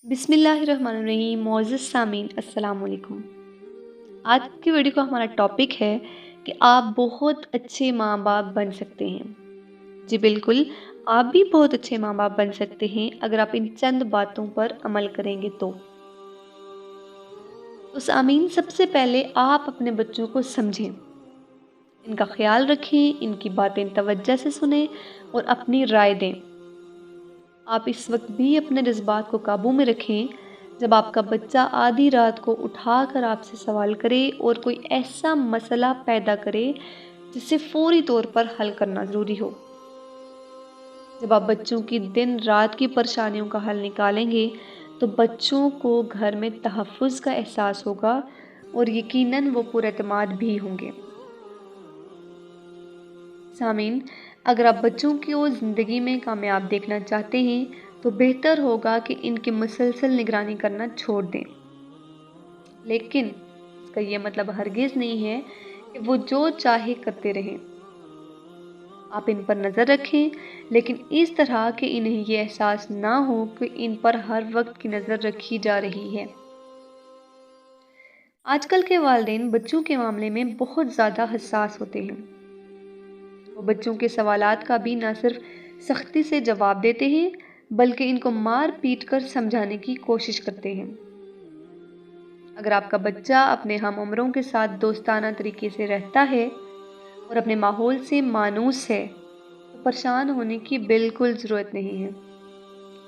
बिस्मिल्लाहिर्रहमानिर्रहीम। मोअज़्ज़ज़ सामीन, अस्सलाम वालेकुम। आज की वीडियो का हमारा टॉपिक है कि आप बहुत अच्छे माँ बाप बन सकते हैं। जी बिल्कुल, आप भी बहुत अच्छे माँ बाप बन सकते हैं अगर आप इन चंद बातों पर अमल करेंगे तो सामीन, सबसे पहले आप अपने बच्चों को समझें, इनका ख्याल रखें, इनकी बातें तवज्जो से सुनें और अपनी राय दें। आप इस वक्त भी अपने जज्बात को काबू में रखें जब आपका बच्चा आधी रात को उठाकर आपसे सवाल करे और कोई ऐसा मसला पैदा करे जिसे फौरी तौर पर हल करना ज़रूरी हो। जब आप बच्चों की दिन रात की परेशानियों का हल निकालेंगे तो बच्चों को घर में तहफ़्फ़ुज़ का एहसास होगा और यकीनन वो पुरएतमाद भी होंगे। सामीन, अगर आप बच्चों को ज़िंदगी में कामयाब देखना चाहते हैं तो बेहतर होगा कि इनकी मुसलसल निगरानी करना छोड़ दें। लेकिन इसका ये मतलब हरगिज़ नहीं है कि वो जो चाहे करते रहें। आप इन पर नज़र रखें, लेकिन इस तरह कि इन्हें ये एहसास ना हो कि इन पर हर वक्त की नज़र रखी जा रही है। आजकल के वालिदैन बच्चों के मामले में बहुत ज़्यादा हसास होते हैं। वो बच्चों के सवालात का भी न सिर्फ सख्ती से जवाब देते हैं बल्कि इनको मार पीट कर समझाने की कोशिश करते हैं। अगर आपका बच्चा अपने हम उम्रों के साथ दोस्ताना तरीके से रहता है और अपने माहौल से मानूस है तो परेशान होने की बिल्कुल ज़रूरत नहीं है।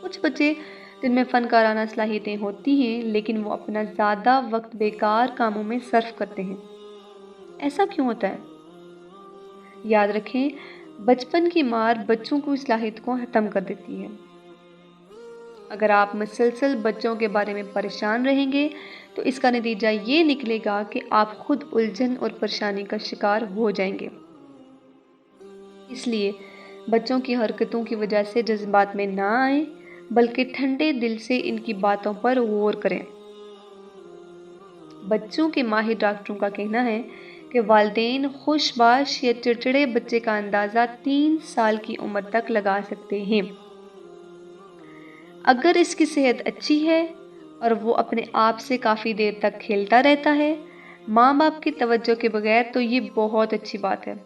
कुछ बच्चे जिनमें फ़नकाराना सलाहियतें होती हैं लेकिन वो अपना ज़्यादा वक्त बेकार कामों में सर्फ करते हैं। ऐसा क्यों होता है? याद रखें, बचपन की मार बच्चों की सलाहियत को ख़त्म कर देती है। अगर आप मुसलसल बच्चों के बारे में परेशान रहेंगे तो इसका नतीजा ये निकलेगा कि आप खुद उलझन और परेशानी का शिकार हो जाएंगे। इसलिए बच्चों की हरकतों की वजह से जज्बात में ना आए बल्कि ठंडे दिल से इनकी बातों पर गौर करें। बच्चों के माहिर डॉक्टरों का कहना है कि वालिदैन खुशबाश या चिड़चिड़े बच्चे का अंदाज़ा 3 साल की उम्र तक लगा सकते हैं। अगर इसकी सेहत अच्छी है और वो अपने आप से काफ़ी देर तक खेलता रहता है माँ बाप की तवज्जो के बगैर, तो ये बहुत अच्छी बात है।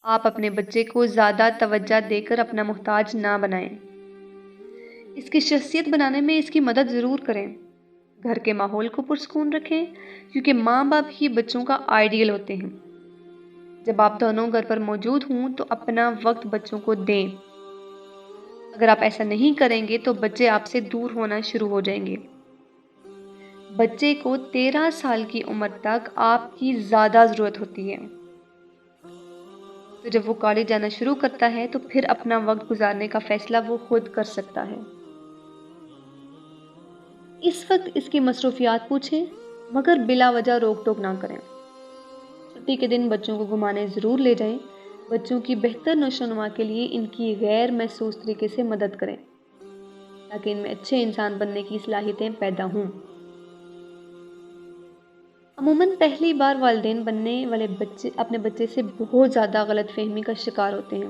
आप अपने बच्चे को ज़्यादा तवज्जो देकर अपना मोहताज ना बनाएं। इसकी शख्सियत बनाने में इसकी मदद ज़रूर करें। घर के माहौल को पुरसुकून रखें क्योंकि माँ बाप ही बच्चों का आइडियल होते हैं। जब आप दोनों घर पर मौजूद हों तो अपना वक्त बच्चों को दें। अगर आप ऐसा नहीं करेंगे तो बच्चे आपसे दूर होना शुरू हो जाएंगे। बच्चे को 13 साल की उम्र तक आपकी ज़्यादा ज़रूरत होती है। तो जब वो कॉलेज जाना शुरू करता है तो फिर अपना वक्त गुजारने का फैसला वो खुद कर सकता है। इस वक्त इसकी मसरूफियात पूछें मगर बिला वजह रोक टोक ना करें। छुट्टी के दिन बच्चों को घुमाने ज़रूर ले जाएं। बच्चों की बेहतर नशोनुमा के लिए इनकी गैर महसूस तरीके से मदद करें ताकि इनमें अच्छे इंसान बनने की सलाहियतें पैदा हों। अमूमन पहली बार वालिदैन बनने वाले बच्चे अपने बच्चे से बहुत ज़्यादा गलतफहमी का शिकार होते हैं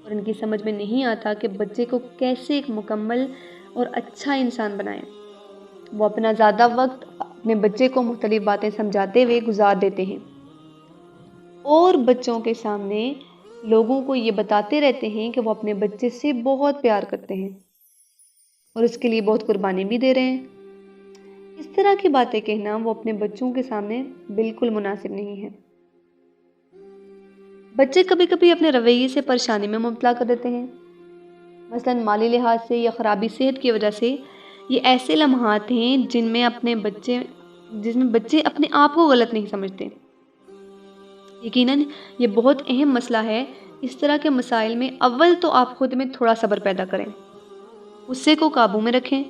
और इनकी समझ में नहीं आता कि बच्चे को कैसे एक मुकम्मल और अच्छा इंसान बनाएं। वो अपना ज़्यादा वक्त अपने बच्चे को मुख्तलिफ बातें समझाते हुए गुजार देते हैं और बच्चों के सामने लोगों को ये बताते रहते हैं कि वो अपने बच्चे से बहुत प्यार करते हैं और इसके लिए बहुत कुर्बानी भी दे रहे हैं। इस तरह की बातें कहना वो अपने बच्चों के सामने बिल्कुल मुनासिब नहीं है। बच्चे कभी कभी अपने रवैये से परेशानी में मुब्तला कर देते हैं, मसलन माली लिहाज से या ख़राबी सेहत की वजह से। ये ऐसे लम्हात हैं जिसमें बच्चे अपने आप को गलत नहीं समझते। यकीनन ये बहुत अहम मसला है। इस तरह के मसाइल में अव्वल तो आप खुद में थोड़ा सब्र पैदा करें, गुस्से को काबू में रखें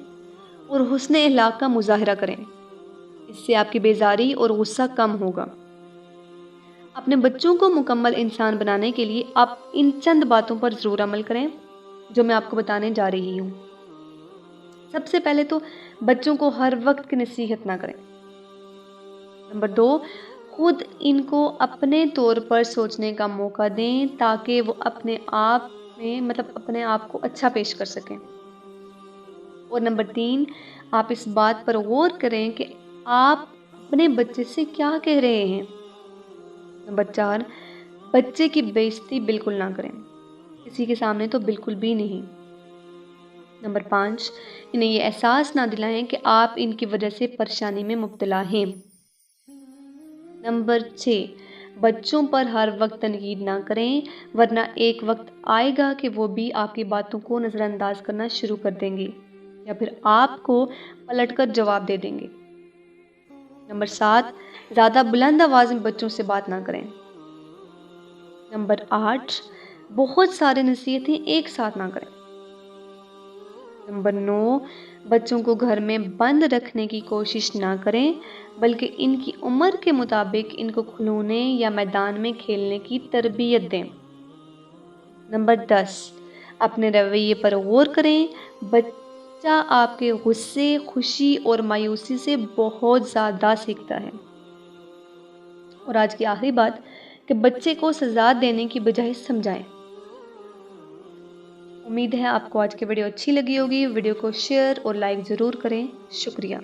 और हुस्न अखलाक का मुजाहरा करें। इससे आपकी बेजारी और गुस्सा कम होगा। अपने बच्चों को मुकम्मल इंसान बनाने के लिए आप इन चंद बातों पर ज़रूर अमल करें जो मैं आपको बताने जा रही हूँ। सबसे पहले तो बच्चों को हर वक्त की नसीहत ना करें। नंबर 2, खुद इनको अपने तौर पर सोचने का मौका दें ताकि वो अपने आप को अच्छा पेश कर सकें। اور نمبر 3، آپ اس بات پر غور کریں کہ آپ اپنے بچے سے کیا کہہ رہے ہیں۔ نمبر 4، بچے کی بےعزتی بالکل نہ کریں، کسی کے سامنے تو بالکل بھی نہیں۔ نمبر 5، انہیں یہ احساس نہ دلائیں کہ آپ ان کی وجہ سے پریشانی میں مبتلا ہیں۔ نمبر 6، بچوں پر ہر وقت تنقید نہ کریں، ورنہ ایک وقت آئے گا کہ وہ بھی آپ کی باتوں کو نظر انداز کرنا شروع کر دیں گے یا پھر آپ کو پلٹ کر جواب دے دیں گے۔ نمبر 7، زیادہ بلند آواز میں بچوں سے بات نہ کریں۔ نمبر 8، بہت سارے نصیحتیں ایک ساتھ نہ کریں۔ نمبر 9، بچوں کو گھر میں بند رکھنے کی کوشش نہ کریں، بلکہ ان کی عمر کے مطابق ان کو کھلونے یا میدان میں کھیلنے کی تربیت دیں۔ نمبر 10، اپنے رویے پر غور کریں۔ بچہ آپ کے غصے، خوشی اور مایوسی سے بہت زیادہ سیکھتا ہے۔ اور آج کی آخری بات کہ بچے کو سزا دینے کی بجائے سمجھائیں۔ امید ہے آپ کو آج کی ویڈیو اچھی لگی ہوگی۔ ویڈیو کو شیئر اور لائک ضرور کریں۔ شکریہ۔